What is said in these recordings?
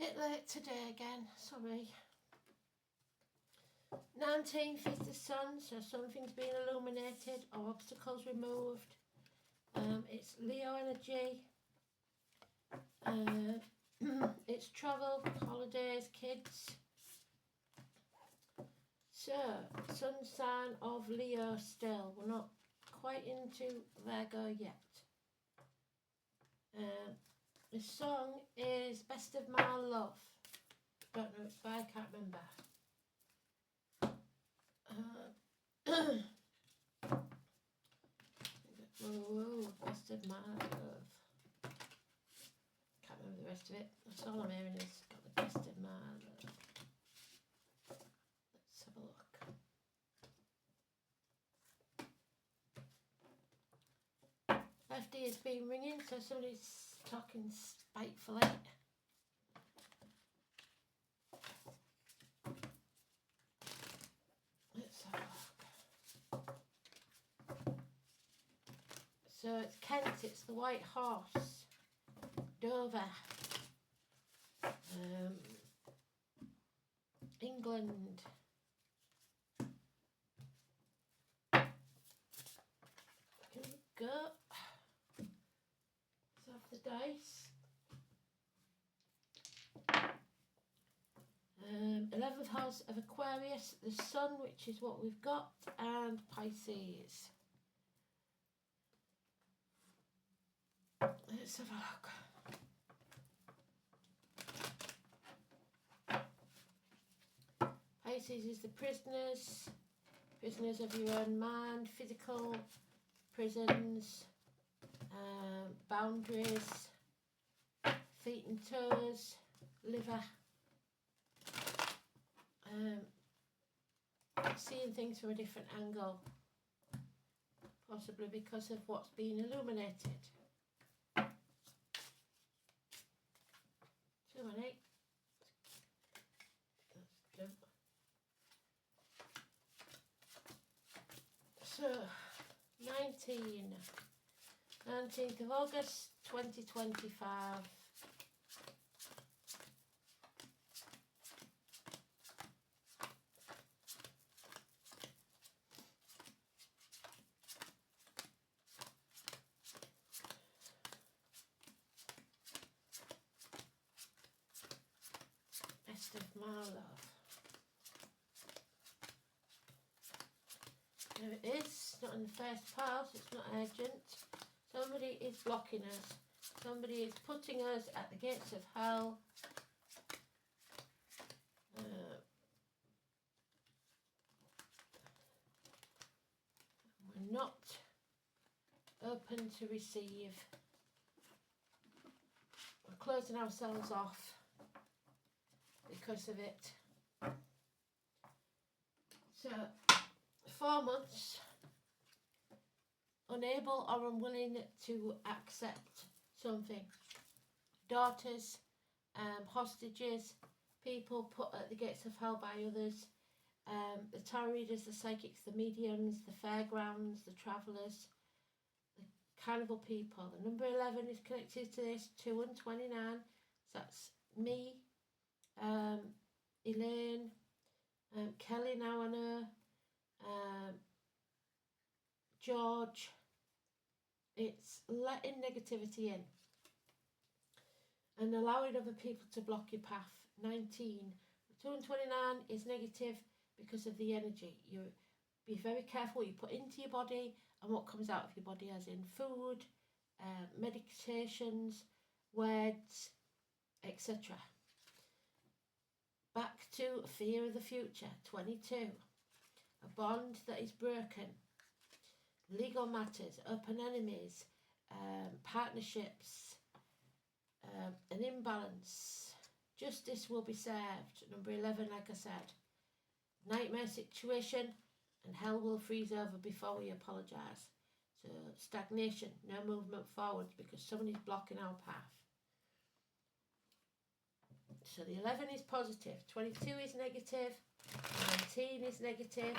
Bit late today again, sorry. 19th is the sun, so something's been illuminated or obstacles removed. It's Leo energy. It's travel, holidays, kids. So, sun sign of Leo still. We're not quite into Virgo yet. The song is Best of My Love. Don't know, it's by, I can't remember. Whoa, Best of My Love. Can't remember the rest of it. That's all I'm hearing is got the best of my love. Let's have a look. Lefty has been ringing, so somebody's talking spitefully. Let's have a look. So it's Kent, it's the White Horse. Dover. England. Here we go. Let's have the dice. 11th house of Aquarius, the Sun, which is what we've got, and Pisces. Let's have a look. Pisces is the prisoners of your own mind, physical prisons, boundaries, feet and toes, liver, seeing things from a different angle, possibly because of what's been illuminated. 218. Let's jump. So, 19th of August 2025. Best of my love. There it is, not in the first pass, it's not urgent. Somebody is blocking us. Somebody is putting us at the gates of hell. We're not open to receive. We're closing ourselves off because of it. So, 4 months, unable or unwilling to accept something. Daughters, hostages, people put at the gates of hell by others. The tarot readers, the psychics, the mediums, the fairgrounds, the travellers, the carnival people. The number 11 is connected to this, 2 and 29. So that's me, Elaine, Kelly now I know, George. It's letting negativity in and allowing other people to block your path. 19. 2 and 29 is negative because of the energy. You be very careful what you put into your body and what comes out of your body, as in food, medications, words, etc. Back to fear of the future. 22. A bond that is broken. Legal matters, open enemies, partnerships, an imbalance. Justice will be served. Number 11, like I said. Nightmare situation, and hell will freeze over before we apologise. So stagnation, no movement forward because somebody's blocking our path. So the 11 is positive, 22 is negative, 19 is negative,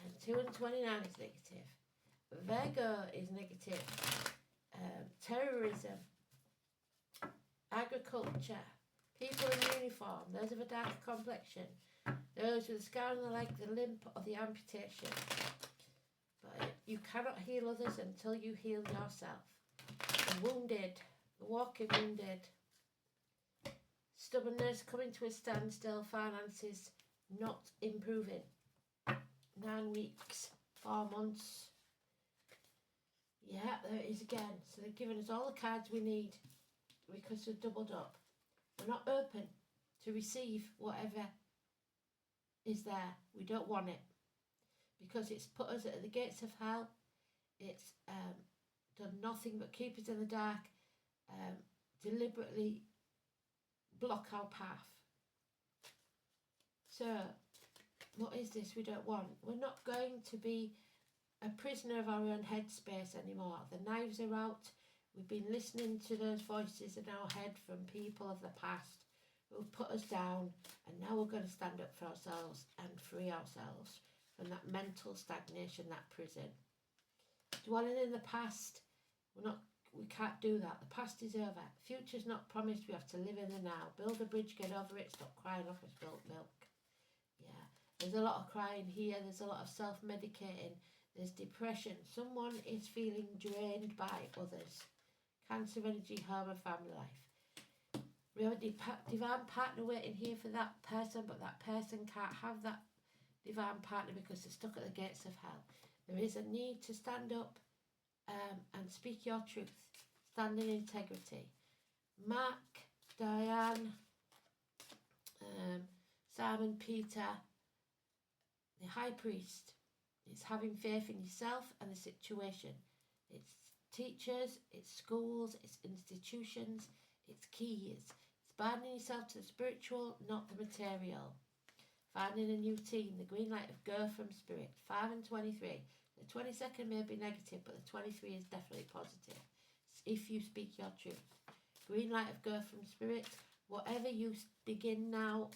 and 2 and 29 is negative. Virgo is negative. Terrorism, agriculture, People in uniform, those of a darker complexion, those with a scar on the leg, the limp or the amputation. But you cannot heal others until you heal yourself. The wounded, the walking wounded. Stubbornness, coming to a standstill, finances not improving. 9 weeks, 4 months. Yeah, there it is again. So they're giving us all the cards we need because we've doubled up. We're not open to receive whatever is there. We don't want it because it's put us at the gates of hell. It's done nothing but keep us in the dark, deliberately block our path. So, what is this we don't want? We're not going to be a prisoner of our own headspace anymore. The knives are out. We've been listening to those voices in our head from people of the past who put us down, and now we're going to stand up for ourselves and free ourselves from that mental stagnation, that prison. Dwelling in the past, we can't do that. The past is over. Future's not promised. We have to live in the now. Build a bridge, get over it, stop crying off a spilt milk. Yeah, there's a lot of crying here. There's a lot of self-medicating. There's depression. Someone is feeling drained by others. Cancer energy, home and family life. We have a divine partner waiting here for that person, but that person can't have that divine partner because they're stuck at the gates of hell. There is a need to stand up and speak your truth. Stand in integrity. Mark, Diane, Simon, Peter, the high priest. It's having faith in yourself and the situation. It's teachers, it's schools, it's institutions, it's keys. It's binding yourself to the spiritual, not the material. Finding a new team, the green light of go from spirit. 5 and 23. The 22nd may be negative, but the 23 is definitely positive. If you speak your truth. Green light of go from spirit. Whatever you begin now,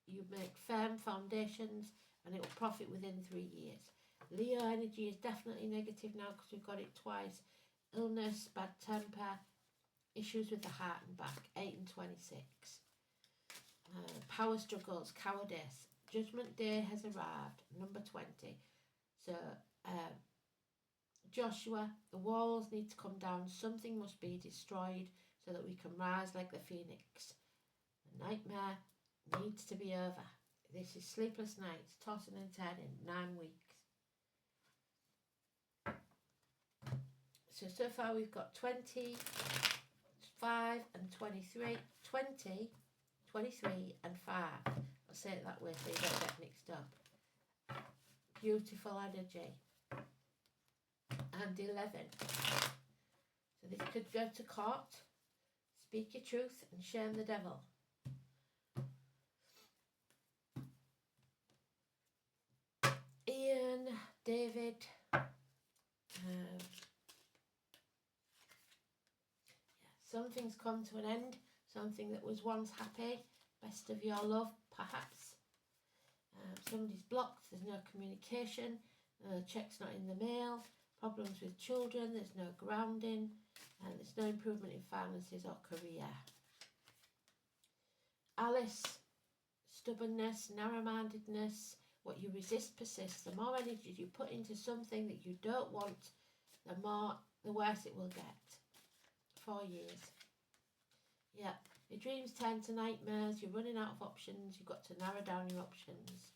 you make firm foundations and it will profit within 3 years. Leo energy is definitely negative now because we've got it twice. Illness, bad temper, issues with the heart and back. 8 and 26. Power struggles, cowardice. Judgment day has arrived. Number 20. So, Joshua, the walls need to come down. Something must be destroyed so that we can rise like the phoenix. The nightmare needs to be over. This is sleepless nights, tossing and turning, 9 weeks. So far we've got 20, 5 and 23. 20, 23 and 5. I'll say it that way so you don't get mixed up. Beautiful energy. And 11. So this could go to court. Speak your truth and shame the devil. Ian, David, something's come to an end. Something that was once happy. Best of your love, perhaps. Somebody's blocked. There's no communication. Check's not in the mail. Problems with children. There's no grounding. And there's no improvement in finances or career. Alice, stubbornness, narrow-mindedness. What you resist persists. The more energy you put into something that you don't want, the worse it will get. 4 years. Yeah, your dreams turn to nightmares. You're running out of options. You've got to narrow down your options.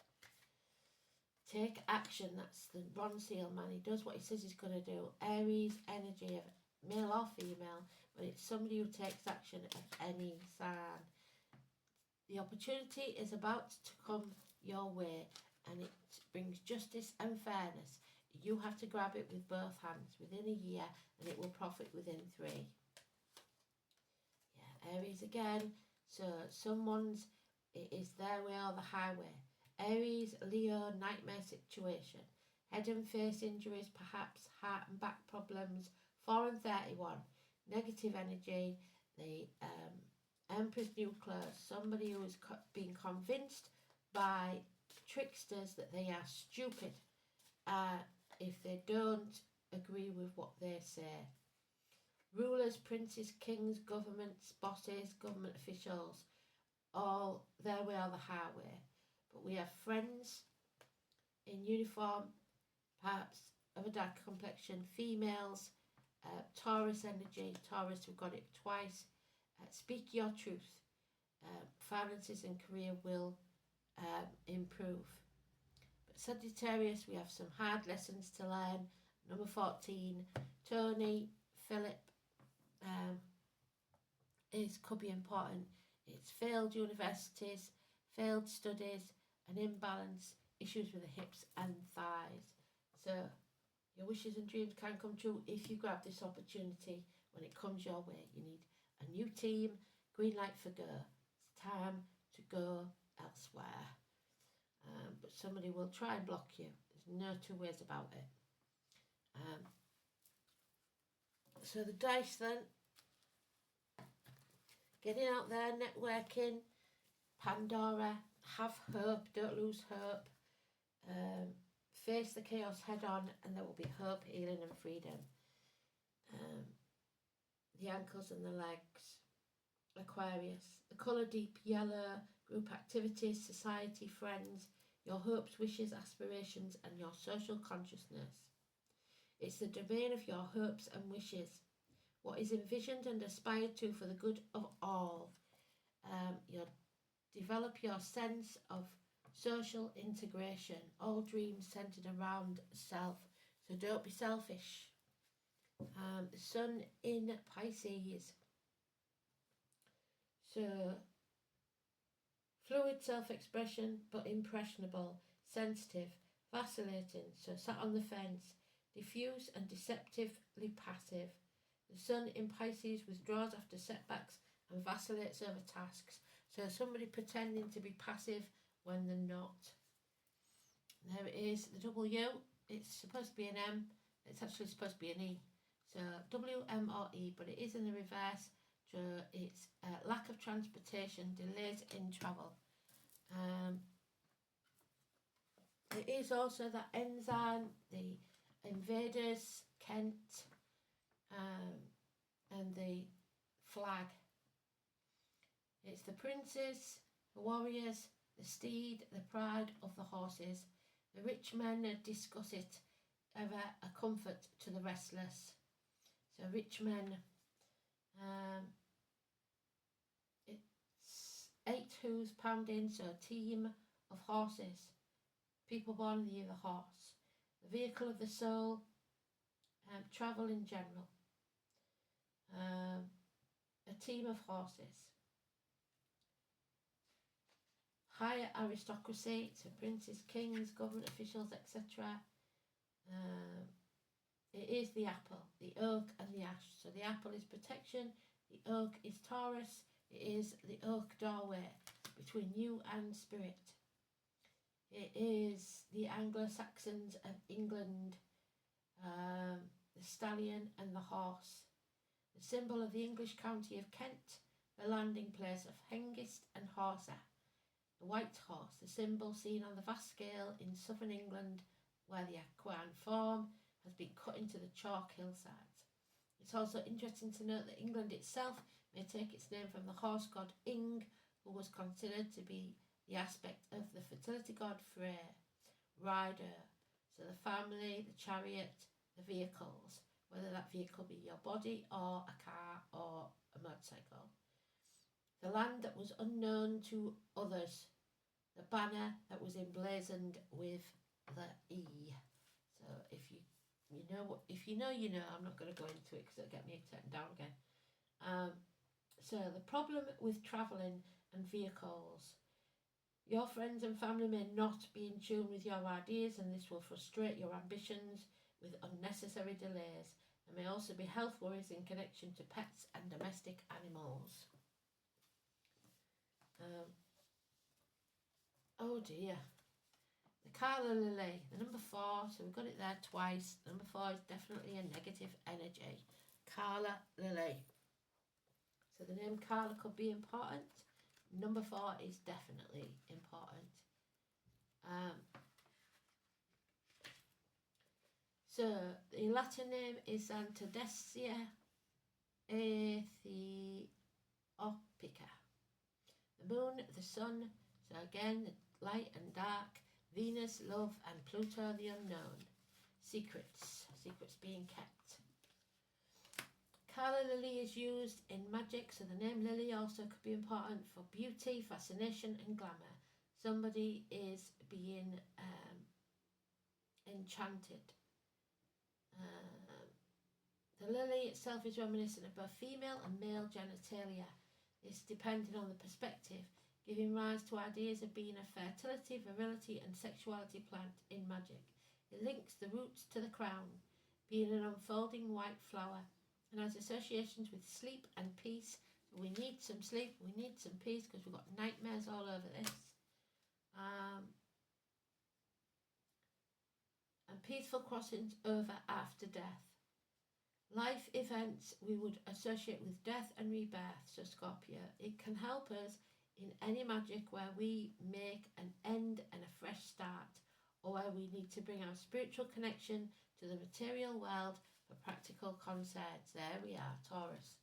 Take action. That's the Ron Seal man. He does what he says he's going to do. Aries energy, male or female, but it's somebody who takes action at any sign. The opportunity is about to come your way, and it brings justice and fairness. You have to grab it with both hands within a year, and it will profit within 3. Yeah, Aries again. So it is their way or the highway. Aries, Leo, nightmare situation. Head and face injuries, perhaps heart and back problems. 4 and 31. Negative energy. The Emperor's New Clothes. Somebody who has been convinced by tricksters that they are stupid if they don't agree with what they say. Rulers, princes, kings, governments, bosses, government officials. all their way or the highway. But we have friends in uniform, perhaps of a dark complexion, females, Taurus energy, Taurus, we've got it twice. Speak your truth. Finances and career will improve. But Sagittarius, we have some hard lessons to learn. Number 14, Tony, Philip, could be important. It's failed universities, failed studies, an imbalance, issues with the hips and thighs. So your wishes and dreams can come true if you grab this opportunity when it comes your way. You need a new team, green light for go. It's time to go elsewhere. But somebody will try and block you. There's no two ways about it. So the dice then, getting out there, networking, Pandora, have hope, don't lose hope, face the chaos head on, and there will be hope, healing and freedom. The ankles and the legs, Aquarius, the colour deep yellow, group activities, society, friends, your hopes, wishes, aspirations and your social consciousness. It's the domain of your hopes and wishes, what is envisioned and aspired to for the good of all. You'll develop your sense of social integration, all dreams centred around self, so don't be selfish. The sun in Pisces, so fluid self-expression but impressionable, sensitive, vacillating, so sat on the fence, diffuse and deceptively passive. The sun in Pisces withdraws after setbacks and vacillates over tasks, so somebody pretending to be passive when they're not. There it is, the W, it's supposed to be an M, it's actually supposed to be an E. So W, M or E, but it is in the reverse, so it's lack of transportation, delays in travel. It is also the ensign, the invaders, Kent, and the flag. It's the princes, the warriors, the steed, the pride of the horses. The rich men discuss it, ever a comfort to the restless. So rich men, it's 8 hooves pounding, so a team of horses. People born in the year of the horse. The vehicle of the soul, travel in general. A team of horses. Higher aristocracy, so princes, kings, government officials, etc. It is the apple, the oak and the ash. So the apple is protection, the oak is Taurus, it is the oak doorway between you and spirit. It is the Anglo-Saxons of England, the stallion and the horse. The symbol of the English county of Kent, the landing place of Hengist and Horsa. The white horse, the symbol seen on the vast scale in southern England where the equine form has been cut into the chalk hillsides. It's also interesting to note that England itself may take its name from the horse god Ing, who was considered to be the aspect of the fertility god Frey, rider, so the family, the chariot, the vehicles, whether that vehicle be your body or a car or a motorcycle. The land that was unknown to others, the banner that was emblazoned with the E. So if you know, you know. I'm not going to go into it because it'll get me taken down again. So the problem with travelling and vehicles, your friends and family may not be in tune with your ideas, and this will frustrate your ambitions with unnecessary delays. There may also be health worries in connection to pets and domestic animals. Oh dear. The Kala Lily, the number 4, so we've got it there twice. Number 4 is definitely a negative energy. Kala Lily. So the name Kala could be important. Number 4 is definitely important. So the Latin name is Antodesia Aethiopica. The moon, the sun, so again, the light and dark, Venus, love, and Pluto, the unknown. Secrets being kept. Calla lily is used in magic, so the name Lily also could be important for beauty, fascination, and glamour. Somebody is being enchanted. The lily itself is reminiscent of both female and male genitalia. This depending on the perspective, giving rise to ideas of being a fertility, virility, and sexuality plant in magic. It links the roots to the crown, being an unfolding white flower, and has associations with sleep and peace. So we need some sleep, we need some peace, because we've got nightmares all over this. And peaceful crossings over after death. Life events we would associate with death and rebirth, so Scorpio. It can help us in any magic where we make an end and a fresh start, or where we need to bring our spiritual connection to the material world for practical concerts. There we are, Taurus.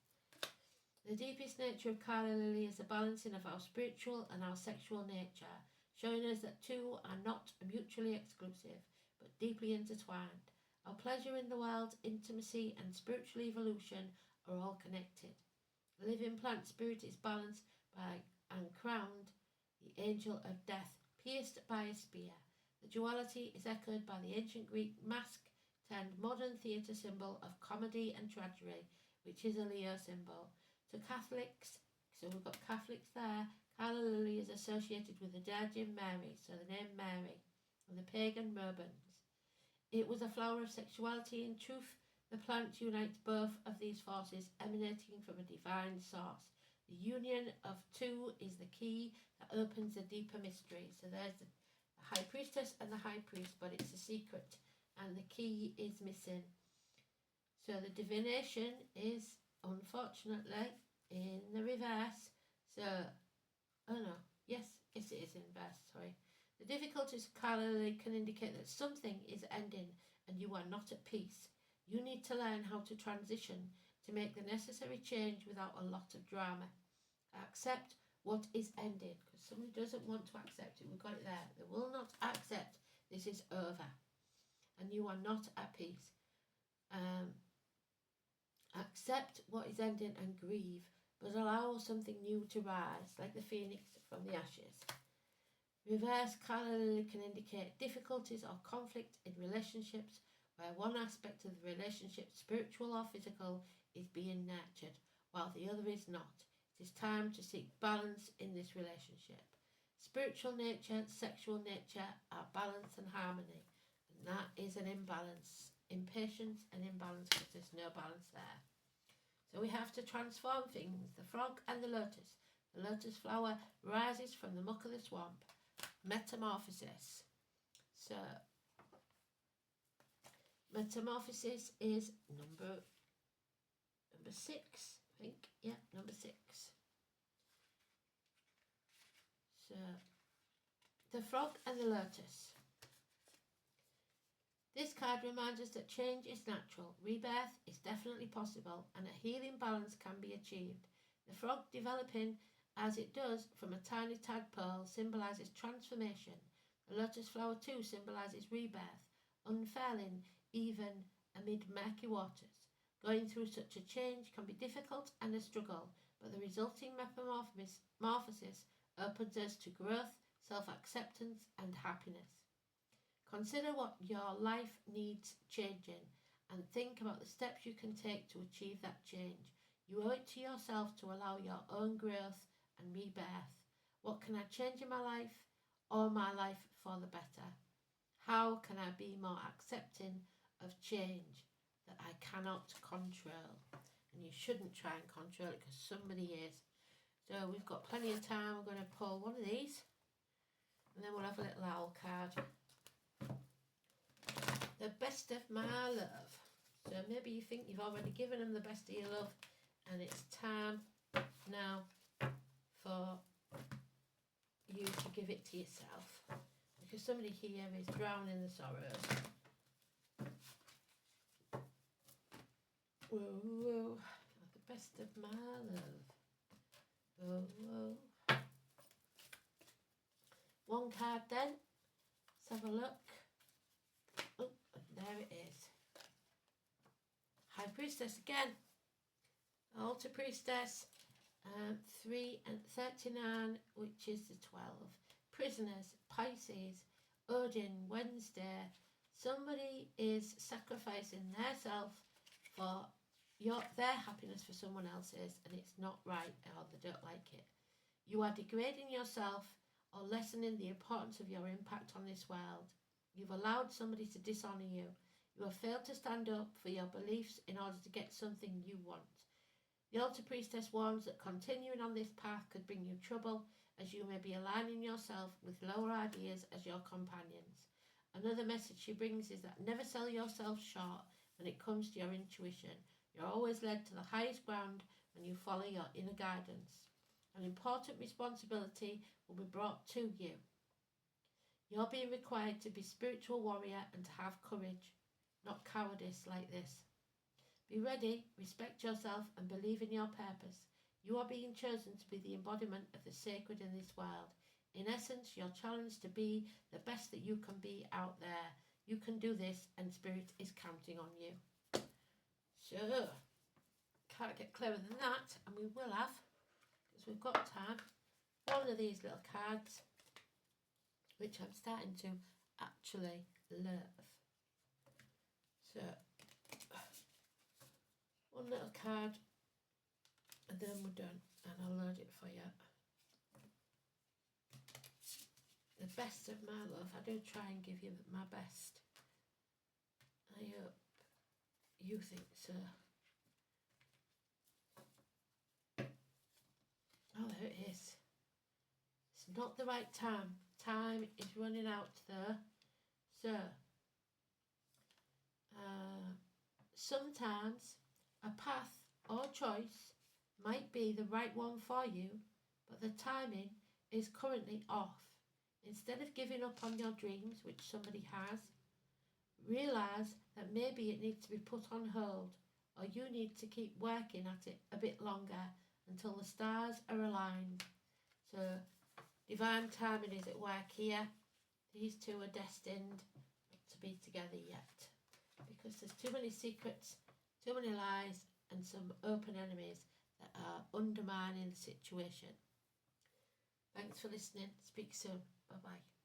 The deepest nature of Calla lily is the balancing of our spiritual and our sexual nature, showing us that two are not mutually exclusive, but deeply intertwined. Our pleasure in the world, intimacy, and spiritual evolution are all connected. The living plant spirit is balanced by and crowned the angel of death, pierced by a spear. The duality is echoed by the ancient Greek mask turned modern theatre symbol of comedy and tragedy, which is a Leo symbol. To Catholics, so we've got Catholics there, Calla lily is associated with the Virgin Mary, so the name Mary, and the pagan Mervans. It was a flower of sexuality and truth. The plant unites both of these forces emanating from a divine source. The union of two is the key that opens a deeper mystery. So there's the high priestess and the high priest, but it's a secret and the key is missing. So the divination is, unfortunately, in the reverse. So, oh no, yes it is in reverse, sorry. The difficulties of Calla lily can indicate that something is ending and you are not at peace. You need to learn how to transition to make the necessary change without a lot of drama. Accept what is ending, because somebody doesn't want to accept it. We've got it there. They will not accept this is over and you are not at peace. Accept what is ending and grieve, but allow something new to rise, like the phoenix from the ashes. Reverse Calla lily can indicate difficulties or conflict in relationships where one aspect of the relationship, spiritual or physical, is being nurtured while the other is not. It is time to seek balance in this relationship. Spiritual nature, sexual nature are balance and harmony, and that is an imbalance. Impatience and imbalance because there's no balance there. So we have to transform things. The frog and the lotus. The lotus flower rises from the muck of the swamp. Metamorphosis. So metamorphosis is number 6, I think. Yeah, number 6. So the frog and the lotus. This card reminds us that change is natural, rebirth is definitely possible, and a healing balance can be achieved. The frog developing as it does from a tiny tadpole symbolises transformation. The lotus flower too symbolises rebirth, unfurling even amid murky waters. Going through such a change can be difficult and a struggle, but the resulting metamorphosis opens us to growth, self-acceptance and happiness. Consider what your life needs changing and think about the steps you can take to achieve that change. You owe it to yourself to allow your own growth and rebirth. What can I change in my life or my life for the better? How can I be more accepting of change that I cannot control? And you shouldn't try and control it because somebody is. So we've got plenty of time. We're going to pull one of these and then we'll have a little owl card. The best of my love. So maybe you think you've already given them the best of your love and it's time now for you to give it to yourself, because somebody here is drowning in the sorrows. Whoa, whoa, the best of my love. Whoa, whoa. card then. Let's have a look. Oh, there it is. High Priestess again. Altar Priestess. 3 and 39, which is the 12. Prisoners, Pisces, Odin, Wednesday. Somebody is sacrificing their self for their happiness for someone else's, and it's not right, or they don't like it. You are degrading yourself or lessening the importance of your impact on this world. You've allowed somebody to dishonour you. You have failed to stand up for your beliefs in order to get something you want. The Altar Priestess warns that continuing on this path could bring you trouble, as you may be aligning yourself with lower ideas as your companions. Another message she brings is that never sell yourself short when it comes to your intuition. You're always led to the highest ground when you follow your inner guidance. An important responsibility will be brought to you. You're being required to be a spiritual warrior and to have courage, not cowardice like this. Be ready, respect yourself and believe in your purpose. You are being chosen to be the embodiment of the sacred in this world. In essence, you're challenged to be the best that you can be out there. You can do this, and Spirit is counting on you. So, can't get clearer than that, and we will have, because we've got time, one of these little cards, which I'm starting to actually love. So, one little card, and then we're done, and I'll load it for you. The best of my love. I do try and give you my best. I hope you think so. Oh, there it is. It's not the right time. Time is running out though. So, sometimes a path or choice might be the right one for you, but the timing is currently off. Instead of giving up on your dreams, which somebody has, realise that maybe it needs to be put on hold, or you need to keep working at it a bit longer until the stars are aligned. So divine timing is at work here. These two are destined not to be together yet, because there's too many secrets, too many lies, and some open enemies that are undermining the situation. Thanks for listening. Speak soon. Bye-bye.